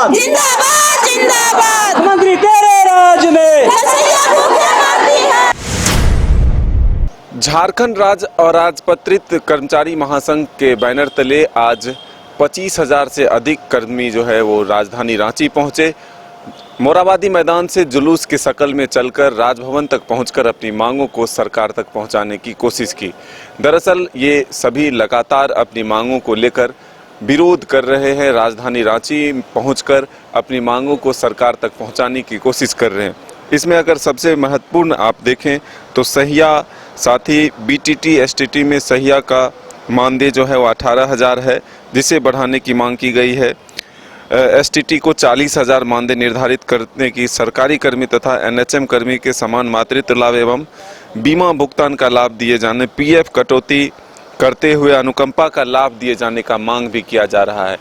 जिंदाबाद जिंदाबाद जिंदाबाद। मुख्यमंत्री तेरे राज में जलसैया भूखे मरती है। झारखंड राज्य अराजपत्रित कर्मचारी महासंघ के बैनर तले आज 25,000 से अधिक कर्मी जो है वो राजधानी रांची पहुंचे। मोराबादी मैदान से जुलूस की शक्ल में चलकर राजभवन तक पहुंचकर अपनी मांगों को सरकार तक पहुंचाने की कोशिश की। दरअसल ये सभी लगातार अपनी मांगों को लेकर विरोध कर रहे हैं, राजधानी रांची पहुंचकर अपनी मांगों को सरकार तक पहुंचाने की कोशिश कर रहे हैं। इसमें अगर सबसे महत्वपूर्ण आप देखें तो सहिया, साथ ही बीटीटी एसटीटी में सहिया का मानदेय जो है वो 18,000 है, जिसे बढ़ाने की मांग की गई है। एसटीटी को 40,000 मानदेय निर्धारित करने की, सरकारी कर्मी तथा एनएचएम कर्मी के समान मातृत्व लाभ एवं बीमा भुगतान का लाभ दिए जाने, पीएफ कटौती करते हुए अनुकंपा का लाभ दिए जाने का मांग भी किया जा रहा है।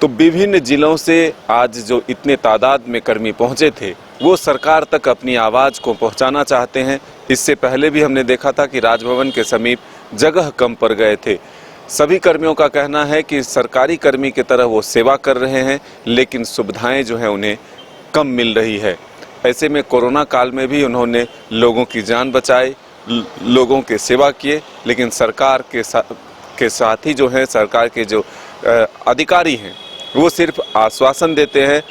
तो विभिन्न जिलों से आज जो इतने तादाद में कर्मी पहुंचे थे वो सरकार तक अपनी आवाज़ को पहुंचाना चाहते हैं। इससे पहले भी हमने देखा था कि राजभवन के समीप जगह कम पड़ गए थे। सभी कर्मियों का कहना है कि सरकारी कर्मी की तरह वो सेवा कर रहे हैं, लेकिन सुविधाएं जो हैं उन्हें कम मिल रही है। ऐसे में कोरोना काल में भी उन्होंने लोगों की जान बचाई, लोगों के सेवा किए, लेकिन सरकार के साथ ही जो है सरकार के जो अधिकारी हैं वो सिर्फ आश्वासन देते हैं,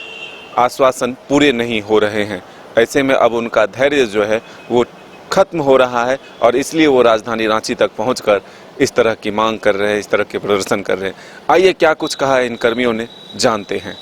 आश्वासन पूरे नहीं हो रहे हैं। ऐसे में अब उनका धैर्य जो है वो खत्म हो रहा है और इसलिए वो राजधानी रांची तक पहुंचकर इस तरह की मांग कर रहे हैं, इस तरह के प्रदर्शन कर रहे हैं। आइए क्या कुछ कहा है इन कर्मियों ने, जानते हैं।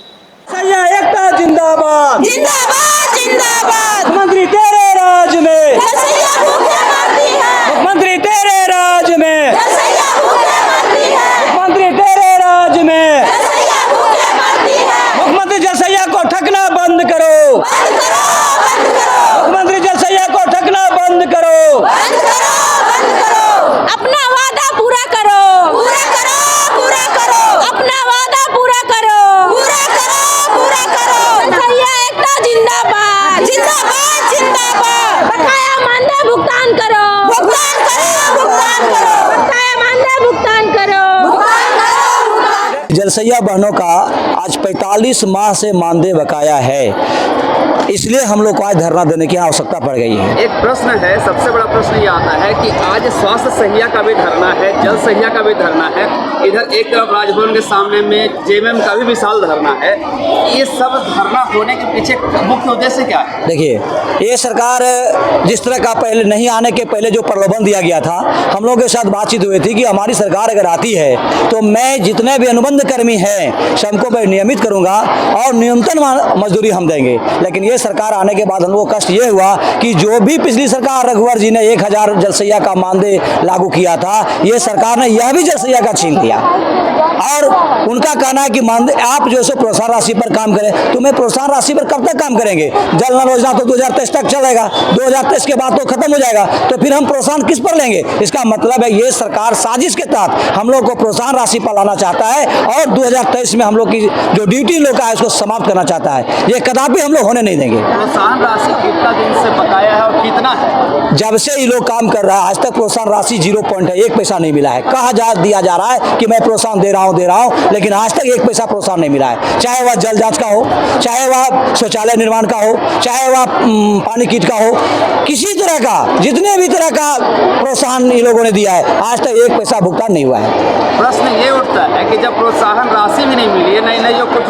सैया एकता जिंदाबाद जिंदाबाद जिंदाबाद। मुख्यमंत्री तेरे राज में जलसैया भूखे मरती है। मुख्यमंत्री तेरे राज में जलसैया भूखे मरती है। मुख्यमंत्री तेरे राज में जलसैया भूखे मरती है। मुख्यमंत्री जलसैया को ठगना बंद करो, बंद करो बंद करो मुख्यमंत्री जलसैया को ठगना बंद करो, बंद करो बंद करो। अपना वादा पूरा करो, पूरा करो पूरा करो। अपना वादा पूरा करो, पूरा करो पूरा करो। जलसैया एकता जिंदाबाद जिंदाबाद जिंदाबाद। बकाया मानदेय भुगतान करो, भुगतान करो भुगतान करो। बकाया मानदेय भुगतान करो, भुगतान करो भुगतान। जलसैया बहनों का आज 45 माह से मानदेय बकाया है, इसलिए हम लोग को आज धरना देने की आवश्यकता पड़ गई है। एक प्रश्न है, सबसे बड़ा प्रश्न ये आता है कि आज स्वास्थ्य सहिया का भी धरना है, जल सहिया का भी धरना है, इधर एक तरफ राजभवन के सामने में जेएमएम का भी विशाल धरना है। ये सब धरना होने के पीछे मुख्य उद्देश्य क्या है? देखिए, ये सरकार जिस तरह का पहले नहीं आने के पहले जो प्रलोभन दिया गया था, हम लोगों के साथ बातचीत हुई थी कि हमारी सरकार अगर आती है तो मैं जितने भी अनुबंध कर्मी हैं सबको मैं नियमित करूंगा और न्यूनतम मजदूरी हम देंगे। लेकिन ये सरकार आने के बाद हम लोग को कष्ट ये हुआ कि जो भी पिछली सरकार रघुवर जी ने 1,000 जलसैया का मानदेय लागू किया था, ये सरकार ने यह भी जलसैया का छीन लिया। और उनका कहना है कि मानदेय आप जो है प्रोत्साहन राशि पर काम करें। तो मैं प्रोत्साहन राशि पर कब तक काम करेंगे? जल नल योजना तो 2023 तक चलेगा, 2023 के बाद तो खत्म हो जाएगा, तो फिर हम प्रोत्साहन किस पर लेंगे? इसका मतलब है ये सरकार साजिश के तहत हम लोग को प्रोत्साहन राशि पर लाना चाहता है और 2023 में हम लोग की जो ड्यूटी लोग का है उसको समाप्त करना चाहता है। ये कदापि हम लोग होने नहीं देंगे। प्रोत्साहन राशि कितना दिन से बकाया है और कितना है? जब से ये लोग काम कर रहा है आज तक प्रोत्साहन राशि 0 पॉइंट है, 1 पैसा नहीं मिला है। दिया जा रहा है कि मैं प्रोत्साहन दे रहा हूं, लेकिन आज तक 1 पैसा प्रोत्साहन नहीं मिला है। चाहे वह जल जांच का हो, चाहे वह शौचालय निर्माण का हो, चाहे वह पानी किट का हो, किसी तरह का जितने भी तरह का प्रोत्साहन इन लोगों ने दिया है, आज तक 1 पैसा भुगतान नहीं हुआ है। प्रश्न ये उठता है कि जब प्रोत्साहन राशि भी नहीं मिली है, नहीं जो कुछ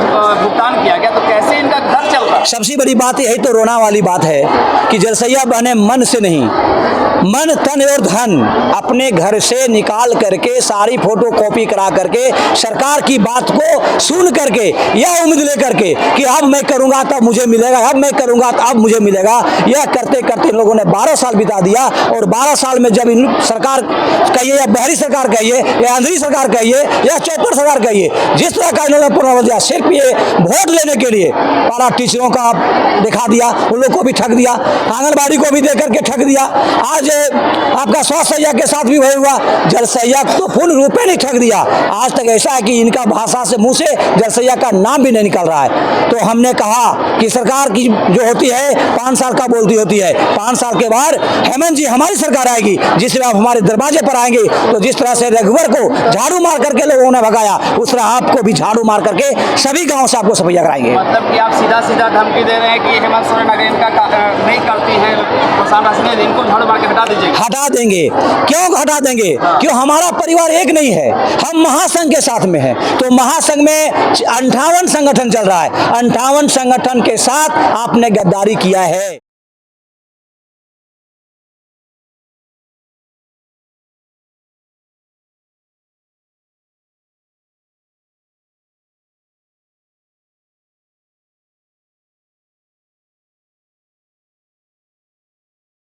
भुगतान किया गया, तो कैसे इनका घर चल रहा है? सबसे बड़ी बात यही तो रोना वाली बात है कि जलसैया बहने मन से नहीं, मन तन और धन अपने घर से निकाल करके सारी फोटो कॉपी करा करके सरकार की बात को सुन करके यह उम्मीद लेकर के कि अब मैं करूंगा तब मुझे मिलेगा, अब मैं करूंगा तो अब मुझे मिलेगा, यह करते करते इन लोगों ने 12 साल बिता दिया। और 12 साल में जब इन सरकार कहिए या बहरी सरकार कहिए या आंध्री सरकार कहिए या चौपर सरकार कहिए, जिस तरह का इन्होंने पुनर्वास दिया, सिर्फ ये वोट लेने के लिए पारा टीचरों का दिखा दिया, उन लोग को भी ठग दिया, आंगनबाड़ी को भी देकर के ठग दिया। आज आज आपका स्वास्थ्य सैया के साथ भी वही हुआ। जल सैया तो फुल रूप में नहीं ठग दिया। आज तक ऐसा है कि इनका भाषा से मुंह से जल सैया का नाम भी नहीं निकल रहा है। तो हमने कहा कि सरकार की जो होती है 5 साल का बोलती होती है, 5 साल के बाद हेमंत जी हमारी सरकार आएगी, जिसमें आप हमारे दरवाजे पर आएंगे तो जिस तरह से रघुवर को झाड़ू मार करके लोगों ने भगाया, उस तरह आपको भी झाड़ू मार करके सभी गाँव से आपको सफैया कराएंगे। मतलब कि आप सीधा सीधा धमकी दे रहे हैं कि हेमंत सोरेन अगर इनका नहीं करती है तो इनको झाड़ू मार के हटा दीजिए। हटा देंगे। क्यों हटा देंगे? क्यों? हमारा परिवार एक नहीं है, हम महासंघ के साथ में हैं। तो महासंघ में 58 संगठन चल रहा है, 58 संगठन के साथ आपने गद्दारी किया है।